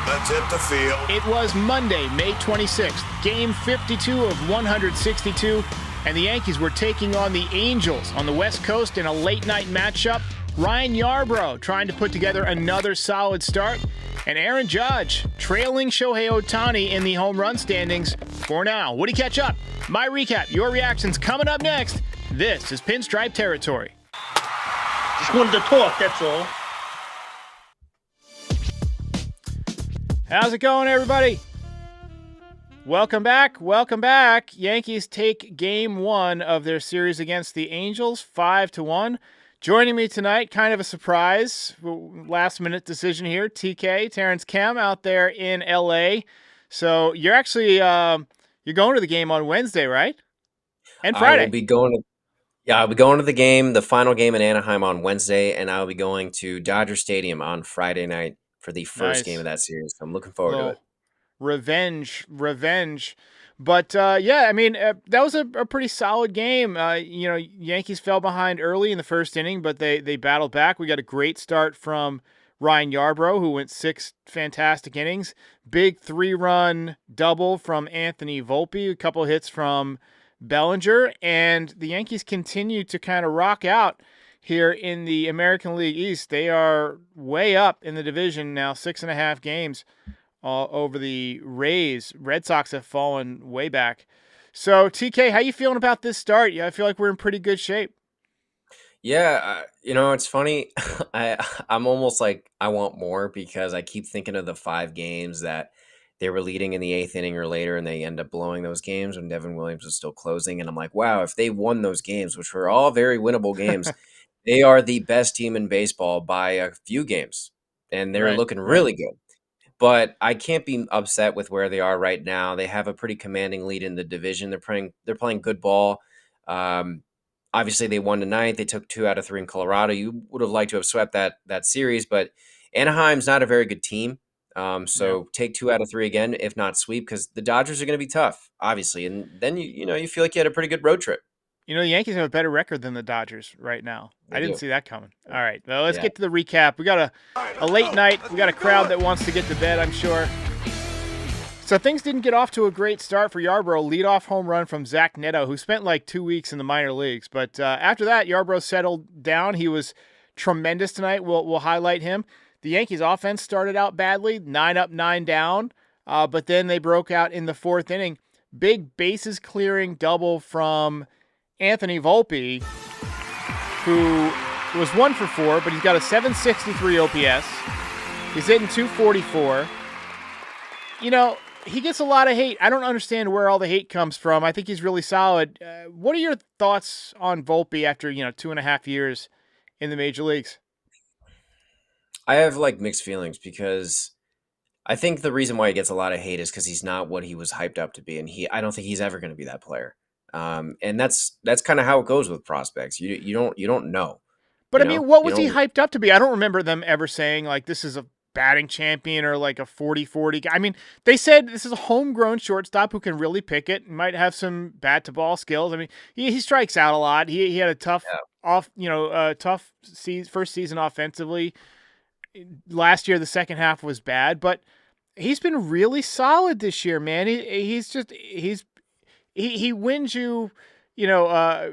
Let's hit the field. It was Monday, May 26th, game 52 of 162, and the Yankees were taking on the Angels on the West Coast in a late-night matchup. Ryan Yarborough trying to put together another solid start, and Aaron Judge trailing Shohei Ohtani in the home run standings for now. Would he catch up? My recap, your reactions coming up next. This is Pinstripe Territory. Just wanted to talk, that's all. How's it going, everybody? Welcome back. Yankees take game one of their series against the Angels, 5-1. Joining me tonight, kind of a surprise, last-minute decision here, TK, Terrence Kemp out there in L.A. So you're actually you're going to the game on Wednesday, right? And Friday. I'll be going to the game, the final game in Anaheim on Wednesday, and I'll be going to Dodger Stadium on Friday night for the first game of that series. So I'm looking forward to it. Revenge. But, yeah, I mean, that was a pretty solid game. Yankees fell behind early in the first inning, but they battled back. We got a great start from Ryan Yarborough, who went 6 fantastic innings. Big 3-run double from Anthony Volpe, a couple hits from Bellinger, and the Yankees continue to kind of rock out here in the American League East. They are way up in the division now, 6.5 games over the Rays. Red Sox have fallen way back. So, TK, how you feeling about this start? Yeah, I feel like we're in pretty good shape. Yeah, it's funny. I'm almost like I want more because I keep thinking of the 5 games that they were leading in the 8th inning or later, and they end up blowing those games when Devin Williams was still closing. And I'm like, wow, if they won those games, which were all very winnable games, they are the best team in baseball by a few games, and they're looking really good. But I can't be upset with where they are right now. They have a pretty commanding lead in the division. They're playing good ball. Obviously, they won tonight. They took 2 out of 3 in Colorado. You would have liked to have swept that series, but Anaheim's not a very good team. Take 2 out of 3 again, if not sweep, because the Dodgers are going to be tough, obviously. And then you feel like you had a pretty good road trip. The Yankees have a better record than the Dodgers right now. I didn't see that coming. All right, well, let's get to the recap. We got a late night. We got a crowd that wants to get to bed, I'm sure. So things didn't get off to a great start for Yarborough. Leadoff home run from Zach Neto, who spent like 2 weeks in the minor leagues. But after that, Yarborough settled down. He was tremendous tonight. We'll highlight him. The Yankees offense started out badly, 9 up, 9 down. But then they broke out in the 4th inning. Big bases clearing double from Anthony Volpe, who was 1 for 4, but he's got a 763 OPS. He's hitting 244. He gets a lot of hate. I don't understand where all the hate comes from. I think he's really solid. What are your thoughts on Volpe after 2.5 years in the major leagues? I have mixed feelings because I think the reason why he gets a lot of hate is because he's not what he was hyped up to be, and I don't think he's ever going to be that player. And that's kind of how it goes with prospects. You don't know. But what was he hyped up to be? I don't remember them ever saying this is a batting champion or like a 40-40 guy. I mean, they said this is a homegrown shortstop who can really pick it and might have some bat to ball skills. I mean, he strikes out a lot. He had a tough first season offensively. Last year, the second half was bad, but he's been really solid this year, man. He wins you, I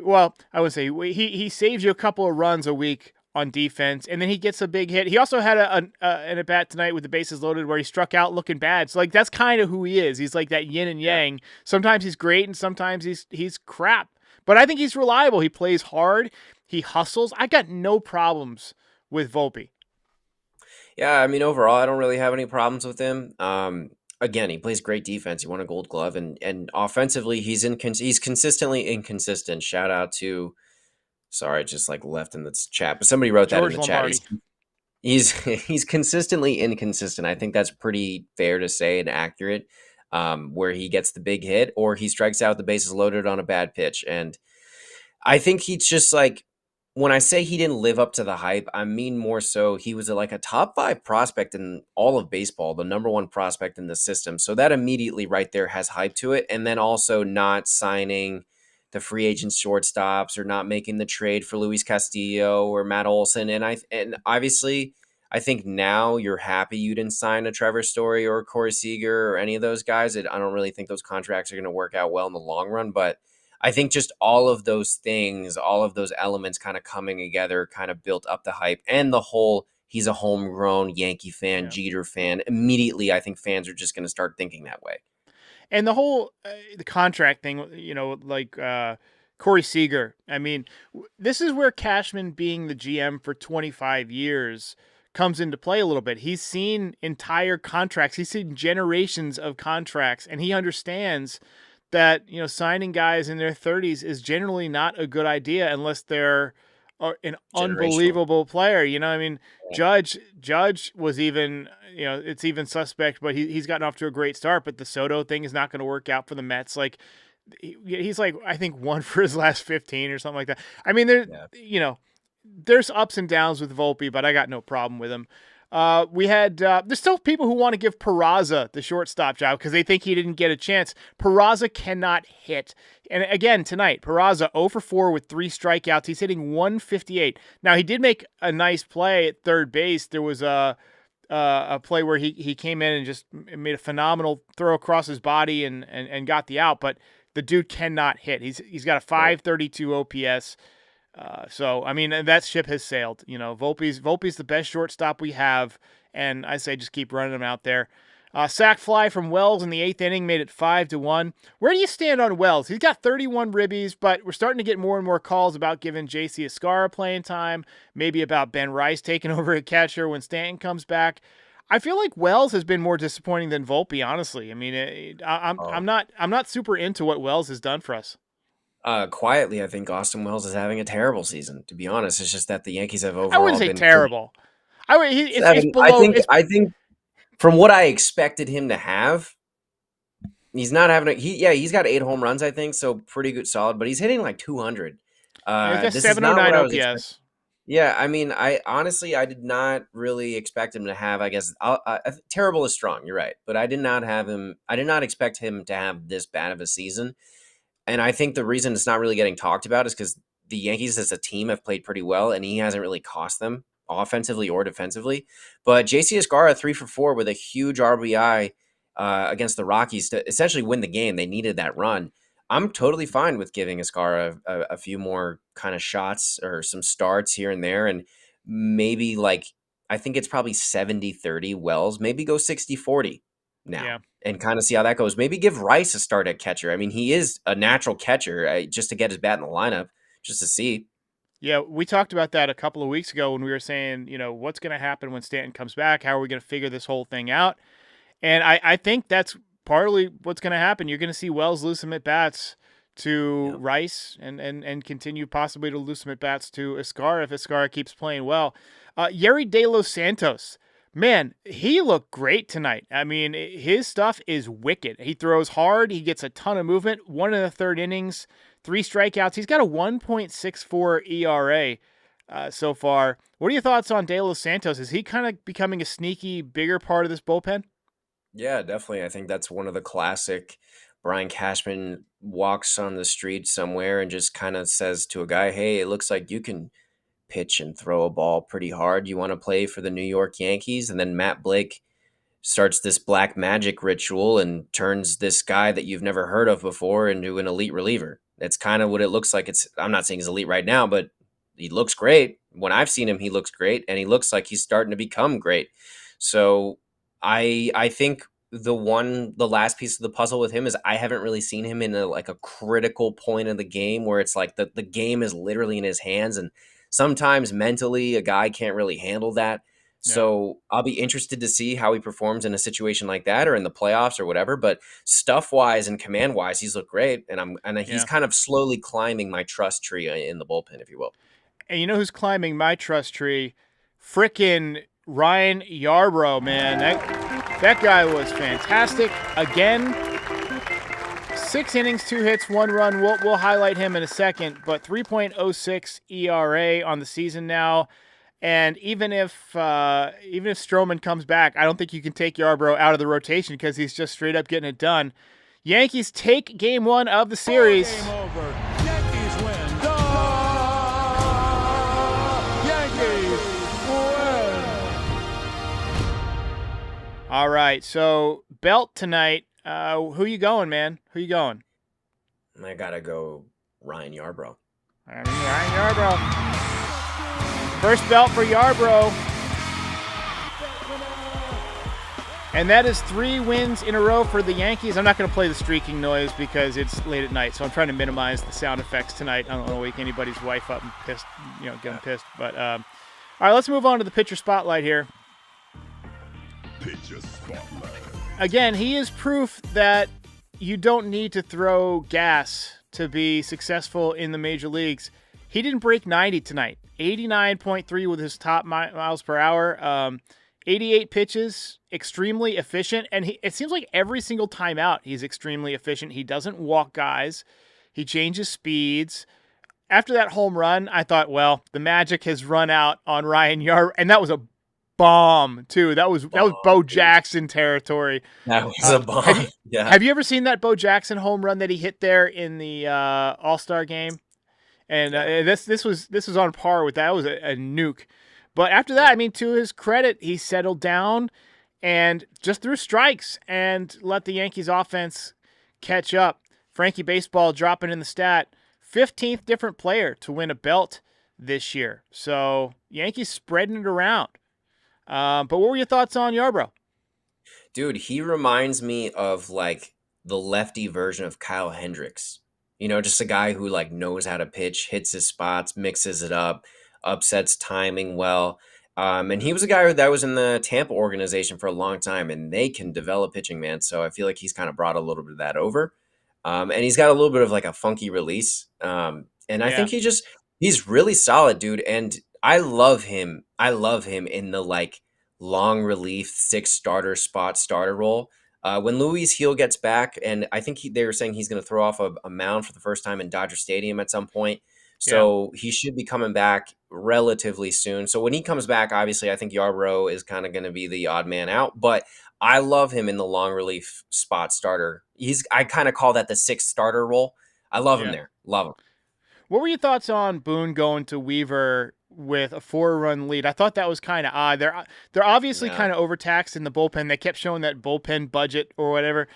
would say he saves you a couple of runs a week on defense, and then he gets a big hit. He also had an at-bat tonight with the bases loaded where he struck out looking bad. So, that's kind of who he is. He's like that yin and yang. Sometimes he's great, and sometimes he's crap. But I think he's reliable. He plays hard. He hustles. I got no problems with Volpe. Yeah, I mean, overall, I don't really have any problems with him. Again, he plays great defense. He won a Gold Glove, and offensively, he's consistently inconsistent. Shout out to, sorry, I just left in the chat, but somebody wrote George that in the Lombardi. chat. He's consistently inconsistent. I think that's pretty fair to say and accurate. Where he gets the big hit or he strikes out the bases loaded on a bad pitch, and I think he's just when I say he didn't live up to the hype, I mean more so he was a top 5 prospect in all of baseball, the number 1 prospect in the system. So that immediately right there has hype to it. And then also not signing the free agent shortstops or not making the trade for Luis Castillo or Matt Olson. And obviously I think now you're happy you didn't sign a Trevor Story or a Corey Seager or any of those guys. I don't really think those contracts are going to work out well in the long run, but I think just all of those things, all of those elements kind of coming together kind of built up the hype and the whole he's a homegrown Yankee fan, Yeah. Jeter fan. Immediately, I think fans are just going to start thinking that way. And the whole the contract thing, like Corey Seager. I mean, this is where Cashman being the GM for 25 years comes into play a little bit. He's seen entire contracts. He's seen generations of contracts, and he understands that, signing guys in their 30s is generally not a good idea unless they're an unbelievable player. I mean, Judge was even, it's even suspect, but he's gotten off to a great start, but the Soto thing is not going to work out for the Mets. Like he's like, I think 1 for his last 15 or something like that. I mean, there's ups and downs with Volpe, but I got no problem with him. There's still people who want to give Peraza the shortstop job because they think he didn't get a chance. Peraza cannot hit. And again, tonight, Peraza 0 for 4 with 3 strikeouts. He's hitting 158. Now, he did make a nice play at third base. There was a play where he came in and just made a phenomenal throw across his body and got the out, but the dude cannot hit. He's got a 532 OPS. So, I mean, that ship has sailed. Volpe's the best shortstop we have, and I say just keep running him out there. Sack fly from Wells in the 8th inning made it 5-1. Where do you stand on Wells? He's got 31 ribbies, but we're starting to get more and more calls about giving J.C. Escarra playing time, maybe about Ben Rice taking over at catcher when Stanton comes back. I feel like Wells has been more disappointing than Volpe, honestly. I mean, I'm not super into what Wells has done for us. Quietly, I think Austin Wells is having a terrible season. To be honest, it's just that the Yankees have overall. I wouldn't say been terrible. It's below. I think from what I expected him to have, he's not having he's got 8 home runs, I think, so pretty good, solid. But he's hitting like 200. He's got 709 OPS. Yeah, I mean, I did not really expect him to have. I guess terrible is strong. You're right, but I did not expect him to have this bad of a season. And I think the reason it's not really getting talked about is because the Yankees as a team have played pretty well, and he hasn't really cost them offensively or defensively. But J.C. Escarra 3 for 4 with a huge RBI against the Rockies to essentially win the game. They needed that run. I'm totally fine with giving Escarra a few more kind of shots or some starts here and there, and maybe I think it's probably 70-30 Wells. Maybe go 60-40 now and kind of see how that goes. Maybe give Rice a start at catcher. I mean, he is a natural catcher just to get his bat in the lineup, just to see. Yeah, we talked about that a couple of weeks ago when we were saying, what's going to happen when Stanton comes back? How are we going to figure this whole thing out? And I think that's partly what's going to happen. You're going to see Wells lose some at-bats to Rice and continue possibly to lose some at-bats to Escarra if Escarra keeps playing well. Yerry De Los Santos. Man, he looked great tonight. I mean, his stuff is wicked. He throws hard. He gets a ton of movement. 1 in the 3rd innings, 3 strikeouts. He's got a 1.64 ERA so far. What are your thoughts on De Los Santos? Is he kind of becoming a sneaky, bigger part of this bullpen? Yeah, definitely. I think that's one of the classic Brian Cashman walks on the street somewhere and just kind of says to a guy, hey, it looks like you can pitch and throw a ball pretty hard. You want to play for the New York Yankees? And then Matt Blake starts this black magic ritual and turns this guy that you've never heard of before into an elite reliever. That's kind of what it looks like. I'm not saying he's elite right now, but he looks great. When I've seen him, he looks great, and he looks like he's starting to become great. So I think the last piece of the puzzle with him is I haven't really seen him in a critical point of the game where it's like the game is literally in his hands, and sometimes mentally a guy can't really handle that. Yeah. So I'll be interested to see how he performs in a situation like that or in the playoffs or whatever. But stuff wise and command wise, he's looked great, and he's kind of slowly climbing my trust tree in the bullpen, if you will. And you know who's climbing my trust tree? Frickin' Ryan Yarborough, man. That guy was fantastic again. 6 innings, 2 hits, 1 run. We'll highlight him in a second, but 3.06 ERA on the season now. And even if Stroman comes back, I don't think you can take Yarborough out of the rotation because he's just straight up getting it done. Yankees take Game 1 of the series. Game over. Yankees win. Yankees win. All right. So belt tonight. Who you going, man? Who you going? I gotta go Ryan Yarborough. Ryan Yarborough. First belt for Yarborough. And that is 3 wins in a row for the Yankees. I'm not going to play the streaking noise because it's late at night, so I'm trying to minimize the sound effects tonight. I don't want to wake anybody's wife up and pissed, get them pissed. But all right, let's move on to the pitcher spotlight here. Pitcher spotlight. Again, he is proof that you don't need to throw gas to be successful in the major leagues. He didn't break 90 tonight. 89.3 with his top miles per hour. 88 pitches, extremely efficient, and it seems like every single time out he's extremely efficient. He doesn't walk guys. He changes speeds. After that home run, I thought, well, the magic has run out on Ryan Yarborough, and that was a bomb too. That was Bo Jackson territory. That was a bomb. Have you ever seen that Bo Jackson home run that he hit there in the All-Star game? And this was on par with that. It was a nuke. But after that, I mean, to his credit, he settled down and just threw strikes and let the Yankees offense catch up. Frankie Baseball dropping in the stat, 15th different player to win a belt this year. So Yankees spreading it around. But what were your thoughts on Yarborough? Dude, he reminds me of like the lefty version of Kyle Hendricks. Just a guy who like knows how to pitch, hits his spots, mixes it up, upsets timing well. And he was a guy that was in the Tampa organization for a long time, and they can develop pitching, man. So I feel like he's kind of brought a little bit of that over. And he's got a little bit of like a funky release. And I think he's really solid, dude. And I love him. In the like long relief 6 starter spot starter role. When Luis Heel gets back, and I think they were saying he's going to throw off a mound for the first time in Dodger Stadium at some point. So he should be coming back relatively soon. So when he comes back, obviously, I think Yarborough is kind of going to be the odd man out. But I love him in the long relief spot starter. I kind of call that the 6th starter role. I love him there. Love him. What were your thoughts on Boone going to Weaver with a 4-run lead? I thought that was kind of odd. They're obviously kind of overtaxed in the bullpen. They kept showing that bullpen budget or whatever.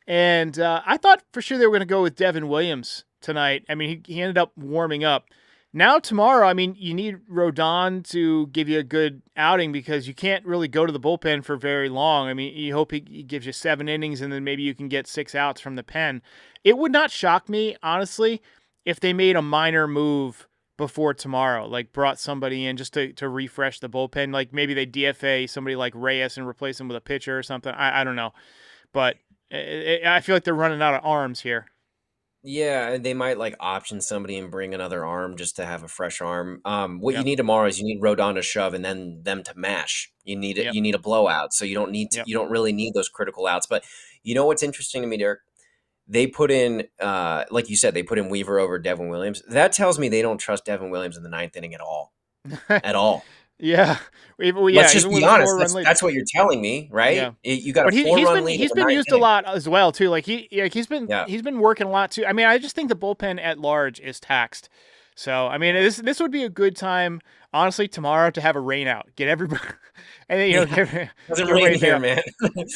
And I thought for sure they were going to go with Devin Williams tonight. I mean, he ended up warming up. Now tomorrow, I mean, you need Rodon to give you a good outing because you can't really go to the bullpen for very long. I mean, you hope he gives you 7 innings and then maybe you can get 6 outs from the pen. It would not shock me, honestly, if they made a minor move before tomorrow, like brought somebody in just to refresh the bullpen. Like maybe they DFA somebody like Reyes and replace him with a pitcher or something. I don't know. But I feel like they're running out of arms here. Yeah, they might like option somebody and bring another arm just to have a fresh arm. What you need tomorrow is you need Rodon to shove and then them to mash. You need it. You need a blowout, so you don't need to. You don't really need those critical outs. But you know what's interesting to me, Derek? They put in, like you said, they put in Weaver over Devin Williams. That tells me they don't trust Devin Williams in the 9th inning at all. At all. Yeah. Let's just be honest. That's what you're telling me, right? Yeah. You got a 4-run lead. He's been used a lot as well too. Like he's been working a lot too. I mean, I just think the bullpen at large is taxed. So I mean, this would be a good time, honestly, tomorrow to have a rain out. Get everybody, and then doesn't rain here, man.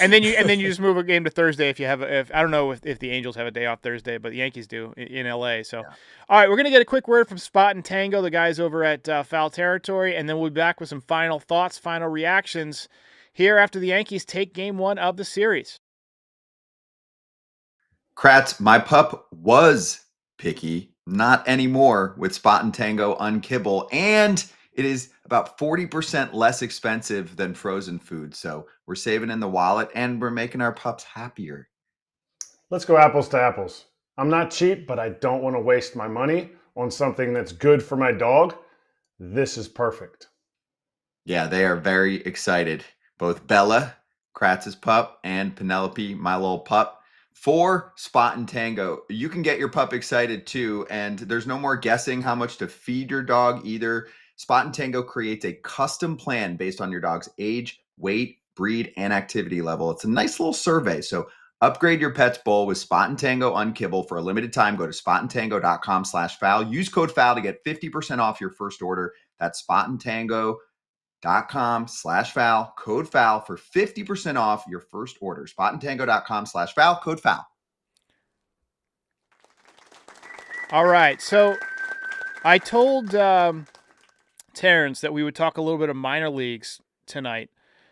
and then you just move a game to Thursday if I don't know if the Angels have a day off Thursday, but the Yankees do in LA. So, all right, we're gonna get a quick word from Spot and Tango, the guys over at Foul Territory, and then we'll be back with some final thoughts, final reactions here after the Yankees take Game 1 of the series. Kratz, my pup was picky. Not anymore with Spot and Tango Unkibble, and it is about 40% less expensive than frozen food. So we're saving in the wallet and we're making our pups happier. Let's go apples to apples. I'm not cheap, but I don't want to waste my money on something that's good for my dog. This is perfect. Yeah, they are very excited. Both Bella, Kratz's pup, and Penelope, my little pup, for Spot and Tango. You can get your pup excited too, and there's no more guessing how much to feed your dog either. Spot and Tango creates a custom plan based on your dog's age, weight, breed, and activity level. It's a nice little survey. So upgrade your pet's bowl with Spot and Tango Unkibble for a limited time. Go to spotandtango.com/foul. Use code FOUL to get 50% off your first order. That's spotandtango.com/foul. spotandtango.com/foul, code foul for 50% off your first order. spotandtango.com/foul, code foul. All right, so I told Terrence that we would talk a little bit of minor leagues tonight.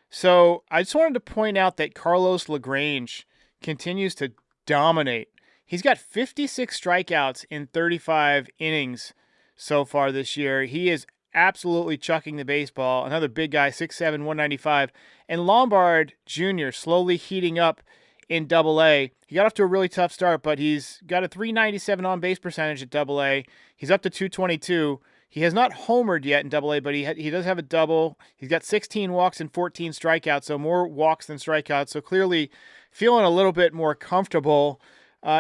So I just wanted to point out that Carlos LaGrange continues to dominate. He's got 56 strikeouts in 35 innings so far this year. He is absolutely chucking the baseball. Another big guy, 6'7", 195. And Lombard Jr. slowly heating up in Double-A. He got off to a really tough start, but he's got a 397 on-base percentage at Double-A. He's up to 222. He has not homered yet in Double-A, but he does have a double. He's got 16 walks and 14 strikeouts, so more walks than strikeouts. So clearly feeling a little bit more comfortable.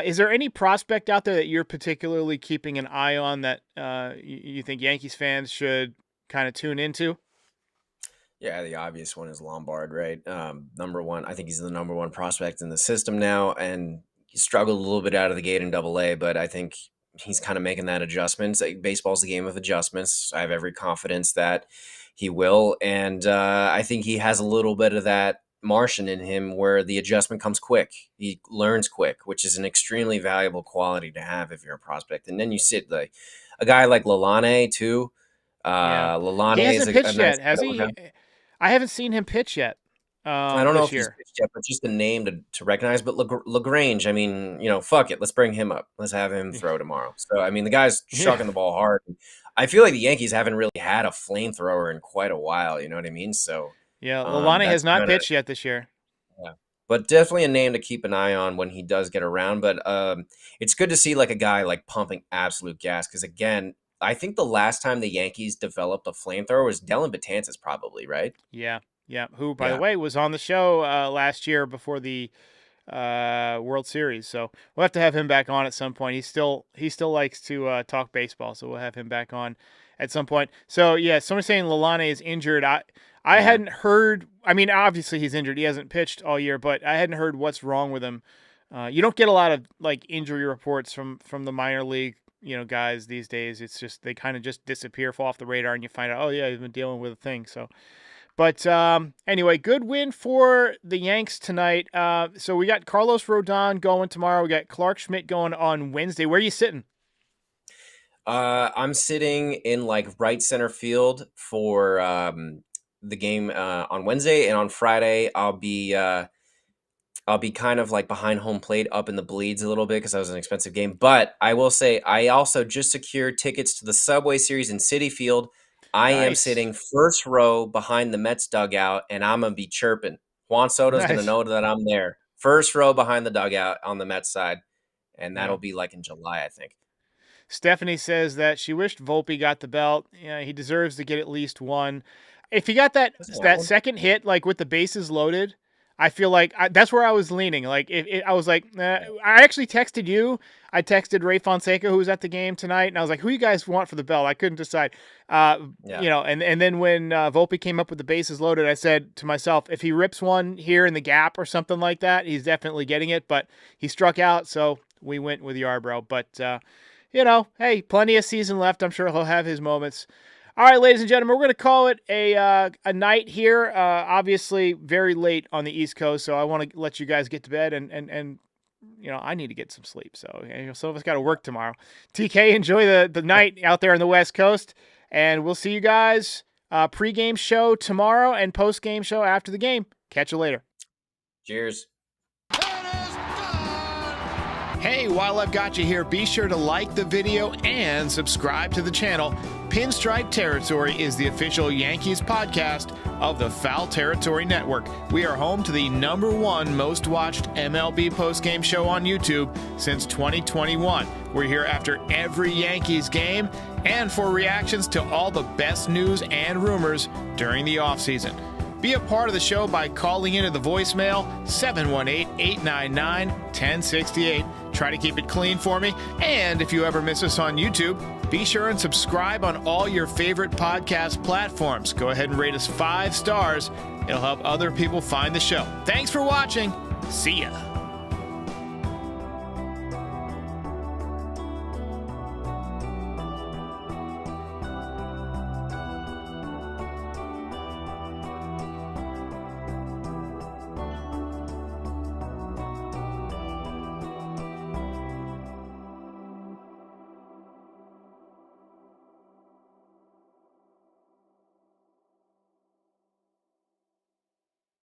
Is there any prospect out there that you're particularly keeping an eye on that you think Yankees fans should kind of tune into? Yeah, the obvious one is Lombard, right? Number one, I think he's the number one prospect in the system now, and he struggled a little bit out of the gate in Double-A, but I think he's kind of making that adjustment. Baseball's the game of adjustments. I have every confidence that he will, and I think he has a little bit of that Martian in him where the adjustment comes quick. He learns quick, which is an extremely valuable quality to have if you're a prospect. And then you sit like a guy like Lalane too. Lalane he hasn't is pitched nice yet, has he? I haven't seen him pitch yet. I don't know this if year. he's pitched yet, but just a name to recognize. But LaGrange, I mean, fuck it. Let's bring him up. Let's have him throw tomorrow. So, I mean, the guy's chucking the ball hard. I feel like the Yankees haven't really had a flamethrower in quite a while. You know what I mean? So, yeah, Lalane has not pitched yet this year. Yeah, but definitely a name to keep an eye on when he does get around. But it's good to see like a guy like pumping absolute gas because, again, I think the last time the Yankees developed a flamethrower was Dellin Betances probably, right? Yeah. Who, by the way, was on the show last year before the World Series. So we'll have to have him back on at some point. He still likes to talk baseball, so we'll have him back on at some point. So, yeah, someone's saying Lalane is injured. I hadn't heard. I mean, obviously he's injured. He hasn't pitched all year, but I hadn't heard what's wrong with him. You don't get a lot of like injury reports from the minor league, guys these days. It's just they kind of just disappear, fall off the radar, and you find out, oh yeah, he's been dealing with a thing. So, but anyway, good win for the Yanks tonight. So we got Carlos Rodon going tomorrow. We got Clark Schmidt going on Wednesday. Where are you sitting? I'm sitting in like right center field for the game on Wednesday, and on Friday I'll be kind of like behind home plate up in the bleeds a little bit because that was an expensive game. But I will say I also just secured tickets to the Subway Series in Citi Field. I am sitting first row behind the Mets dugout, and I'm gonna be chirping. Juan Soto's gonna know that I'm there. First row behind the dugout on the Mets side, and that'll be like in July, I think. Stephanie says that she wished Volpe got the belt. Yeah, he deserves to get at least one. If he got that second hit, like with the bases loaded, I feel like that's where I was leaning. Like I was like, I actually texted you. I texted Ray Fonseca, who was at the game tonight, and I was like, who you guys want for the belt? I couldn't decide. And then when Volpe came up with the bases loaded, I said to myself, if he rips one here in the gap or something like that, he's definitely getting it. But he struck out, so we went with Yarborough. But hey, plenty of season left. I'm sure he'll have his moments. All right, ladies and gentlemen, we're going to call it a night here. Obviously, very late on the East Coast, so I want to let you guys get to bed, and I need to get some sleep. So some of us got to work tomorrow. TK, enjoy the night out there on the West Coast, and we'll see you guys pregame show tomorrow and postgame show after the game. Catch you later. Cheers. Hey, while I've got you here, be sure to like the video and subscribe to the channel. Pinstripe Territory is the official Yankees podcast of the Foul Territory Network. We are home to the #1 most watched MLB postgame show on YouTube since 2021. We're here after every Yankees game and for reactions to all the best news and rumors during the offseason. Be a part of the show by calling into the voicemail 718-899-1068. Try to keep it clean for me. And if you ever miss us on YouTube, be sure and subscribe on all your favorite podcast platforms. Go ahead and rate us 5 stars. It'll help other people find the show. Thanks for watching. See ya.